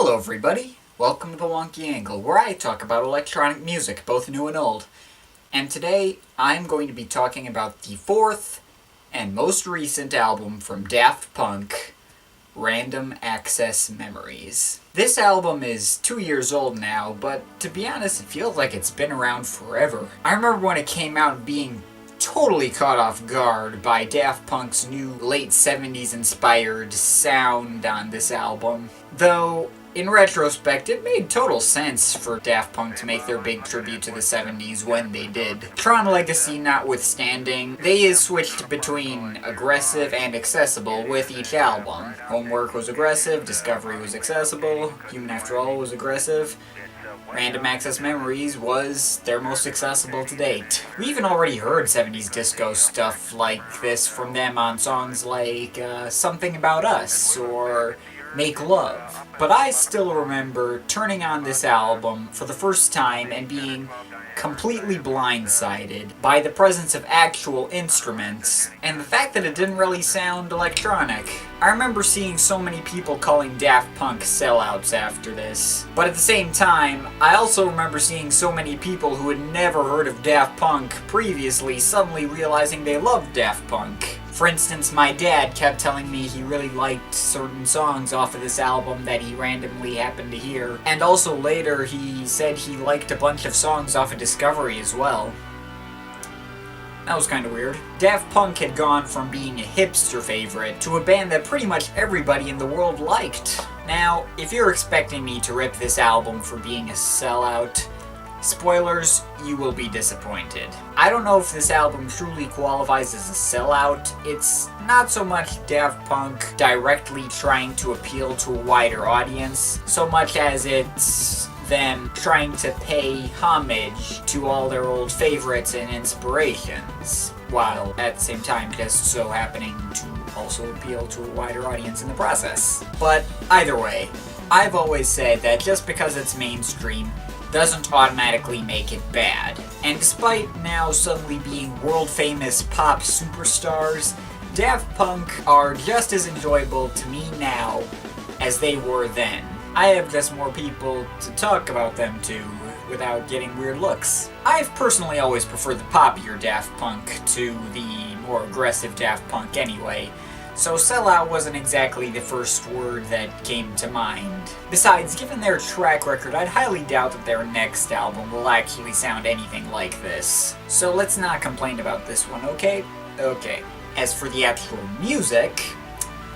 Hello everybody, welcome to the Wonky Angle, where I talk about electronic music, both new and old. And today, I'm going to be talking about the fourth and most recent album from Daft Punk, Random Access Memories. This album is 2 years old now, but to be honest, it feels like it's been around forever. I remember when it came out being totally caught off guard by Daft Punk's new late 70s inspired sound on this album. Though, in retrospect, it made total sense for Daft Punk to make their big tribute to the 70s when they did. Tron Legacy notwithstanding, they switched between aggressive and accessible with each album. Homework was aggressive, Discovery was accessible, Human After All was aggressive, Random Access Memories was their most accessible to date. We even already heard 70s disco stuff like this from them on songs like Something About Us or Make Love. But I still remember turning on this album for the first time and being completely blindsided by the presence of actual instruments and the fact that it didn't really sound electronic. I remember seeing so many people calling Daft Punk sellouts after this. But at the same time, I also remember seeing so many people who had never heard of Daft Punk previously suddenly realizing they loved Daft Punk. For instance, my dad kept telling me he really liked certain songs off of this album that he randomly happened to hear. And also later, he said he liked a bunch of songs off of Discovery as well. That was kinda weird. Daft Punk had gone from being a hipster favorite to a band that pretty much everybody in the world liked. Now, if you're expecting me to rip this album for being a sellout, spoilers, you will be disappointed. I don't know if this album truly qualifies as a sellout. It's not so much Daft Punk directly trying to appeal to a wider audience, so much as it's them trying to pay homage to all their old favorites and inspirations, while at the same time just so happening to also appeal to a wider audience in the process. But either way, I've always said that just because it's mainstream doesn't automatically make it bad. And despite now suddenly being world-famous pop superstars, Daft Punk are just as enjoyable to me now as they were then. I have just more people to talk about them to without getting weird looks. I've personally always preferred the poppier Daft Punk to the more aggressive Daft Punk anyway, so sellout wasn't exactly the first word that came to mind. Besides, given their track record, I'd highly doubt that their next album will actually sound anything like this. So let's not complain about this one, okay? Okay. As for the actual music,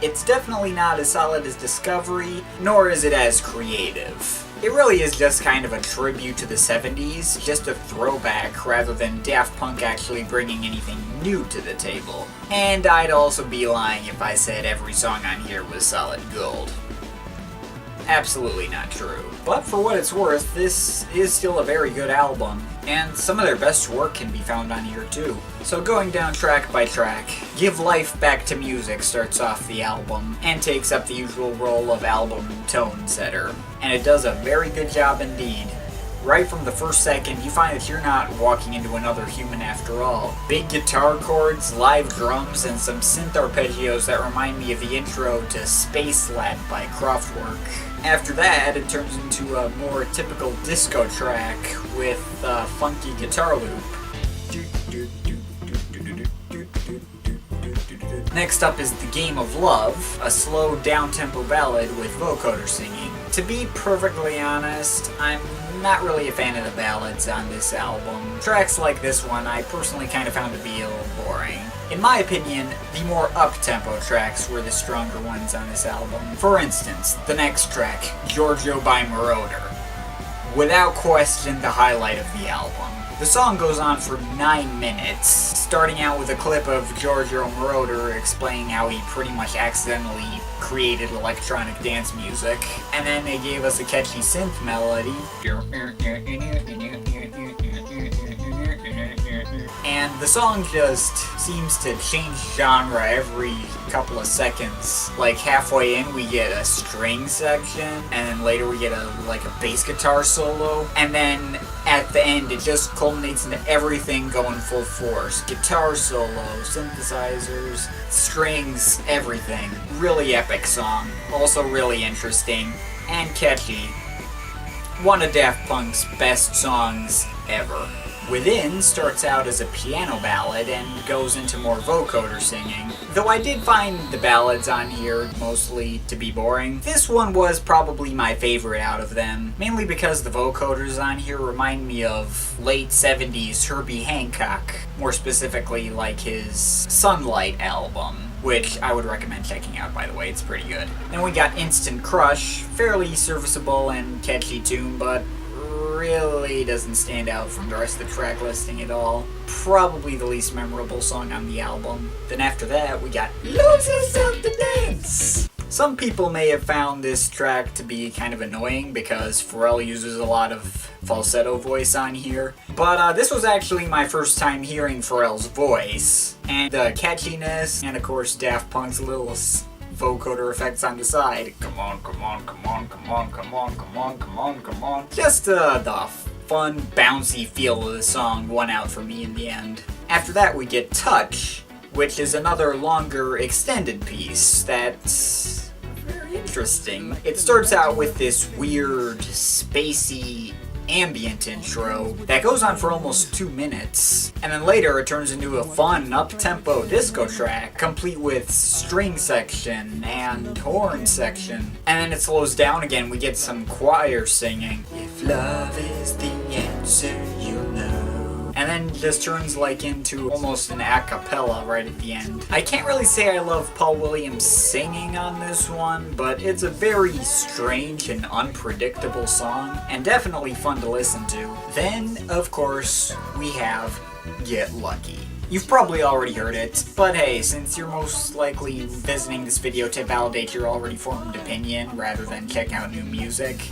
it's definitely not as solid as Discovery, nor is it as creative. It really is just kind of a tribute to the 70s, just a throwback rather than Daft Punk actually bringing anything new to the table. And I'd also be lying if I said every song on here was solid gold. Absolutely not true. But for what it's worth, this is still a very good album, and some of their best work can be found on here too. So going down track by track, Give Life Back to Music starts off the album, and takes up the usual role of album tone setter. And it does a very good job indeed. Right from the first second, you find that you're not walking into another human after all. Big guitar chords, live drums, and some synth arpeggios that remind me of the intro to Space Lab by Kraftwerk. After that, it turns into a more typical disco track with a funky guitar loop. Next up is The Game of Love, a slow down-tempo ballad with vocoder singing. To be perfectly honest, I'm not really a fan of the ballads on this album. Tracks like this one I personally kind of found to be a little boring. In my opinion, the more up-tempo tracks were the stronger ones on this album. For instance, the next track, Giorgio by Moroder. Without question, the highlight of the album. The song goes on for 9 minutes, starting out with a clip of Giorgio Moroder explaining how he pretty much accidentally created electronic dance music, and then they gave us a catchy synth melody, and the song just seems to change genre every couple of seconds. Like halfway in we get a string section, and then later we get a bass guitar solo, and then at the end it just culminates into everything going full force. Guitar solo, synthesizers, strings, everything. Really epic song. Also really interesting. and catchy. One of Daft Punk's best songs ever. Within starts out as a piano ballad and goes into more vocoder singing. Though I did find the ballads on here mostly to be boring, this one was probably my favorite out of them, mainly because the vocoders on here remind me of late 70s Herbie Hancock, more specifically like his Sunlight album, which I would recommend checking out, by the way, it's pretty good. Then we got Instant Crush, fairly serviceable and catchy tune, but really doesn't stand out from the rest of the track listing at all. Probably the least memorable song on the album. Then after that, we got Lose Yourself to Dance! Some people may have found this track to be kind of annoying because Pharrell uses a lot of falsetto voice on here, but this was actually my first time hearing Pharrell's voice, and the catchiness, and of course Daft Punk's little vocoder effects on the side. Come on, come on, come on, come on, come on, come on, come on, come on. Just the fun, bouncy feel of the song won out for me in the end. After that we get Touch, which is another longer extended piece that's very interesting. It starts out with this weird, spacey, ambient intro that goes on for almost 2 minutes, and then later it turns into a fun up-tempo disco track complete with string section and horn section, and then it slows down again. We get some choir singing, if love is the answer, you'll know, and then just turns like into almost an a cappella right at the end. I can't really say I love Paul Williams singing on this one, but it's a very strange and unpredictable song, and definitely fun to listen to. Then, of course, we have Get Lucky. You've probably already heard it, but hey, since you're most likely visiting this video to validate your already formed opinion rather than check out new music,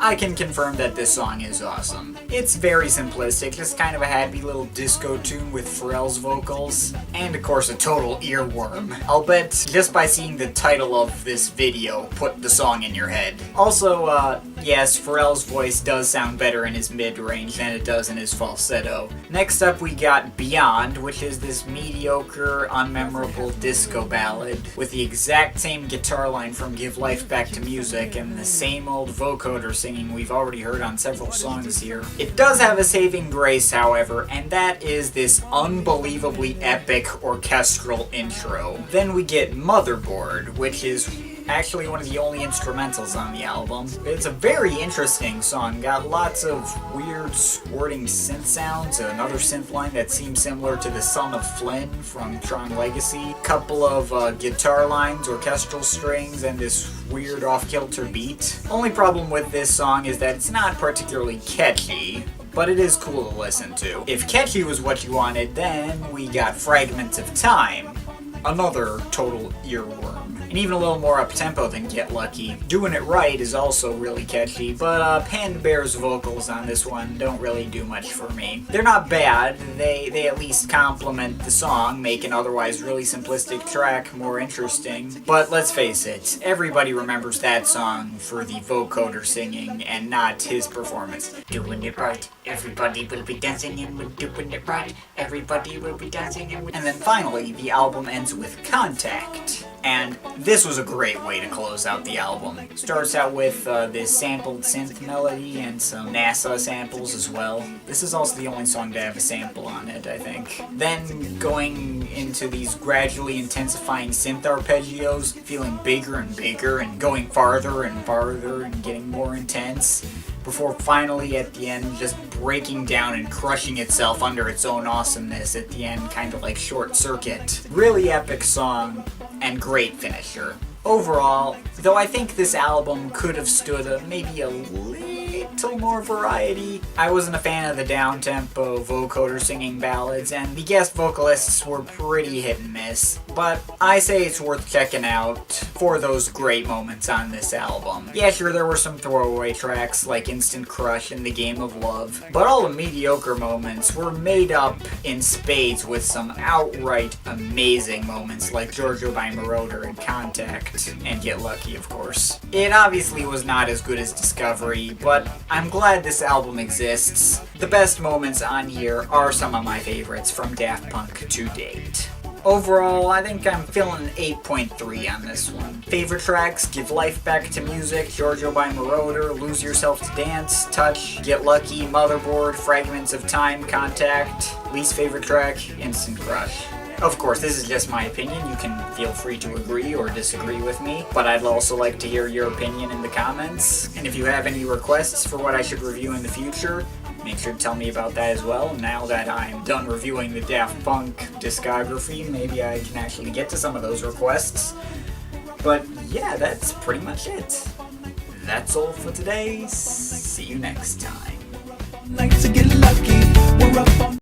I can confirm that this song is awesome. It's very simplistic, just kind of a happy little disco tune with Pharrell's vocals, and of course a total earworm. I'll bet just by seeing the title of this video, put the song in your head. Also, yes, Pharrell's voice does sound better in his mid-range than it does in his falsetto. Next up we got Beyond, which is this mediocre, unmemorable disco ballad with the exact same guitar line from Give Life Back to Music and the same old vocoder singing we've already heard on several songs here. It does have a saving grace, however, and that is this unbelievably epic orchestral intro. Then we get Motherboard, which is actually one of the only instrumentals on the album. It's a very interesting song, got lots of weird squirting synth sounds, another synth line that seems similar to the Son of Flynn from Tron Legacy, couple of guitar lines, orchestral strings, and this weird off-kilter beat. Only problem with this song is that it's not particularly catchy, but it is cool to listen to. If catchy was what you wanted, then we got Fragments of Time, another total earworm, and even a little more up-tempo than Get Lucky. Doing It Right is also really catchy, but Panda Bear's vocals on this one don't really do much for me. They're not bad, they at least complement the song, make an otherwise really simplistic track more interesting, but let's face it, everybody remembers that song for the vocoder singing and not his performance. Doing it right, everybody will be dancing and we're doing it right, everybody will be dancing and then finally, the album ends with Contact. And this was a great way to close out the album. Starts out with this sampled synth melody and some NASA samples as well. This is also the only song to have a sample on it, I think. Then going into these gradually intensifying synth arpeggios, feeling bigger and bigger and going farther and farther and getting more intense, before finally at the end just breaking down and crushing itself under its own awesomeness at the end, kind of like Short Circuit. Really epic song and great finisher. Overall, though I think this album could have stood maybe a little more variety, I wasn't a fan of the down-tempo vocoder singing ballads, and the guest vocalists were pretty hit and miss, but I say it's worth checking out for those great moments on this album. Yeah, sure, there were some throwaway tracks like Instant Crush and The Game of Love, but all the mediocre moments were made up in spades with some outright amazing moments like Giorgio by Moroder and Contact, and Get Lucky, of course. It obviously was not as good as Discovery, but I'm glad this album exists. The best moments on here are some of my favorites from Daft Punk to date. Overall, I think I'm feeling an 8.3 on this one. Favorite tracks: Give Life Back to Music, Giorgio by Moroder, Lose Yourself to Dance, Touch, Get Lucky, Motherboard, Fragments of Time, Contact. Least favorite track: Instant Crush. Of course, this is just my opinion. You can feel free to agree or disagree with me, but I'd also like to hear your opinion in the comments. And if you have any requests for what I should review in the future, make sure to tell me about that as well. Now that I'm done reviewing the Daft Punk discography, maybe I can actually get to some of those requests. But yeah, that's pretty much it. That's all for today. See you next time. Like to get lucky. We're up on